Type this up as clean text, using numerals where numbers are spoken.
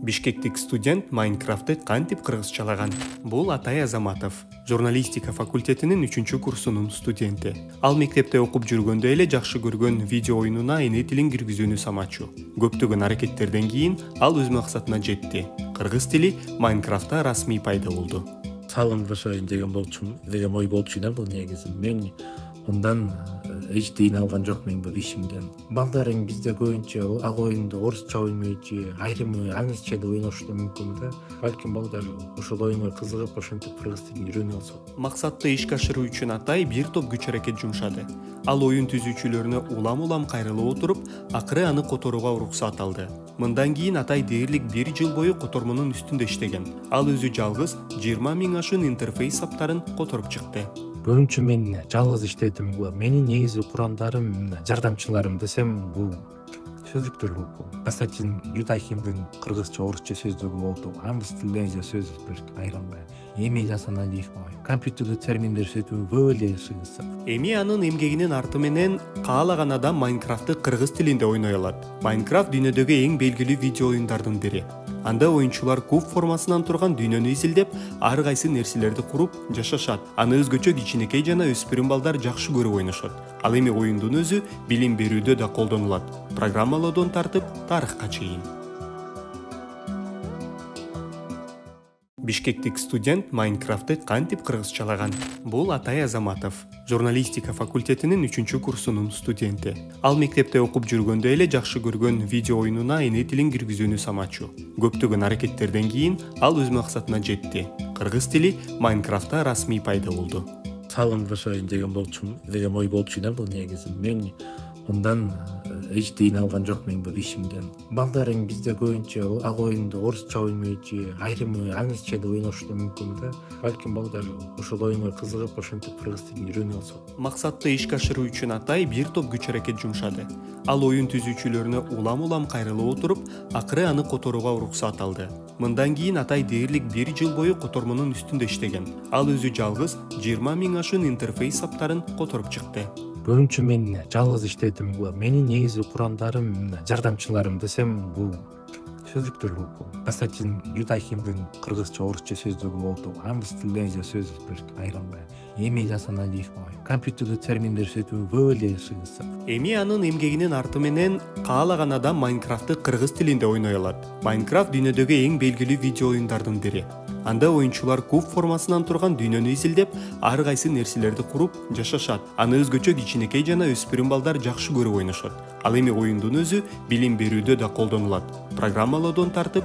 Бишкектик студент Майнкрафтты кантип кыргызчалаган? Бул Атай Азаматов, журналистика факультетинин 3-курсунун студенти. Ал мектепте окуп жүргөндө эле жакшы көргөн видео оюнуна эне тилин киргизүүнү самачу. Көптөгөн аракеттерден кийин ал өз максатына жетти. Кыргыз тили Майнкрафтта расмий пайда болду. Салындырышайын деген деген ой болчу да бул негизи. Мен ондан эч тыйын алган жокмун бул ишимден. Балдарың бизде көбүнчө ак оюнду орусча ойнойчу, айрымы аңызча да ойношу мүмкүн да. Балким балдар ошол оюнга кызыгып, ошентип кыргыз тилин үйрөнүп алса. Максатты ишке ашыруу үчүн Атай бир топ күч аракет жумшады. Ал оюн түзүүчүлөрүнө улам кайрылып отуруп, акыры аны которууга уруксат алды. Мындан кийин Атай дээрлик 1 жыл бою котормонун үстүндө иштеген. Ал өзү жалгыз 20 000 ашуун интерфейс саптарын которуп чыкты. Көбүнчө мен жалгыз иштедим. Менин негизи курамдарым, жардамчыларым десем бул сөздүктөр болду. Константин Ютахимдин кыргызча орусча сөздүгү болду. Амбыс тилден сөз бир айрылбай. Эми Жасаналиев компьютерлик терминдер сөйтүп бөлө сыгысып. Эми анын эмгегинин арты менен каалаган адам Майнкрафтты кыргыз тилинде ойной алат. Майнкрафт дүйнөдөгү эң белгилүү видео оюндардын бири. Анда оюнчулар куб формасынан турган дүйнөнү изилдеп, ар кайсы нерселерди куруп жашашат. Аны өзгөчө кичинекей жана өспүрүм балдар жакшы көрүп ойношот. Ал эми оюндун өзү билим берүүдө да колдонулат. Программалоодон тартып тарыхка чейин. Бишкектик студент Майнкрафтты кантип кыргызчалаган? Бул Атай Азаматов, журналистика факультетинин 3-курсунун студенти. Ал мектепте окуп жүргөндө эле жакшы көргөн видео оюнуна эне тилин киргизүүнү самачу. Көптөгөн аракеттерден кийин ал өз максатына жетти. Кыргыз тили Майнкрафтта расмий пайда болду. Салындырышайын деген ой болчу да бул негизи. Мен ондан эч тыйын алган жокмун бул ишимден. Балдарың бизде көбүнчө ак оюнду орусча ойнойчу, айрымы аңызча да ойношу мүмкүн да. Балким балдар ошол оюнга кызыгып, ошентип кыргыз тилин үйрөнүп алса. Максатты ишке ашыруу үчүн Атай бир топ күч аракет жумшады. Ал оюн түзүүчүлөрүнө улам кайрылып отуруп, акыры аны которууга уруксат алды. Мындан кийин Атай дээрлик 1 жыл бою котормонун үстүндө иштеген. Ал өзү жалгыз 20 000 ашуун интерфейс саптарын которуп чыкты. Көбүнчө мен жалгыз иштедим. Менин негизи курамдарым, жардамчыларым десем бул сөздүктөр болду. Константин Ютахимдин кыргызча орусча сөздүгү болду. Амбыс тилден сөз бир айрылбай. Эми Жасаналиев компьютерлик терминдер сөйтүп бөлө сыгысып. Эми анын эмгегинин арты менен каалаган адам Майнкрафтты кыргыз тилинде ойной алат. Майнкрафт дүйнөдөгү эң белгилүү видео оюндардын бири. Анда оюнчулар куб формасынан турган дүйнөнү изилдеп, ар кайсы нерселерди куруп жашашат. Аны өзгөчө кичинекей жана өспүрүм балдар жакшы көрүп ойношот. Ал эми оюндун өзү билим берүүдө да колдонулат. Программалоодон тартып